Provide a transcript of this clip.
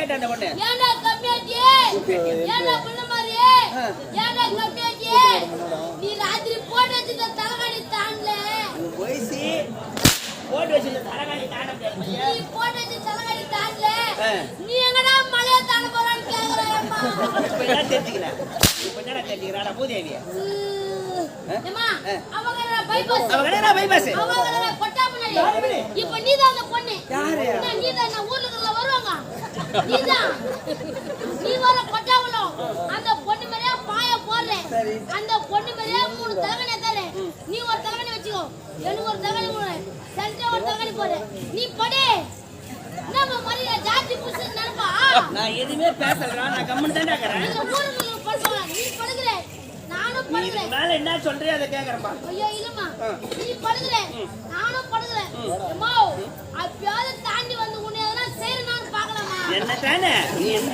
கேட்ட அந்த பொண்ணு? ஏண்டா கம்மியாச்சி? ஏண்டா புள்ள மாதிரி? ஏண்டா கம்மியாச்சி? நீ ராத்திரி போட்டு வச்சிருக்க தலகாணி தாண்டல. போய்சி போட்டு வச்சிருக்க தலகாணி தாண்ட முடியாது. நீ போட்டு வச்சிருக்க தலகாணி தாண்டல. நீ எங்கடா மலைய தாண்ட போறான்னு கேக்குறேம்மா. இப்ப என்ன தெரிஞ்சுக்கிறேன்? இப்ப என்ன தெரிஞ்சுக்கிறாடா பூதேவி? ஏமா அவங்கடா பைபாஸ். அவங்கடா பைபாஸ். அவங்கடா கொட்டா முன்னாடி. இப்போ நீதான் அந்த பொண்ணு. யாரு? நீதான் நான் ஊர்ல வருவாங்க. நீதான். நீ வர கொட்டாவளோ. அந்த பொண்ணு மேல பாய போறே. அந்த பொண்ணு மேல 3 தலகணி தரே. நீ ஒரு தலகணி வெச்சுக்கோ. எனக்கு ஒரு தலகணி போடு. சென்டர் ஒரு தலகணி போடு. நீ படி. நம்ம மரியா ஜாதி புடிச்சு நினைப்பா. நான் எதுமே பேசலடா. நான் கம்மன் தான்டா இருக்கறேன். இந்த ஊருக்குள்ள படுவா. நீ படுகற. நானும் படுகறேன். மேல என்ன சொல்றியோ அத கேக்குறேன்பா. ஐயோ இல்லம்மா. நீ படுகற. நானும் படுகறேன். அம்மா, அப்படியே தாண்டி வந்து உன்னை எதனா செய்றேன்னு பார்க்கலாமா? என்ன தானே? நீ என்ன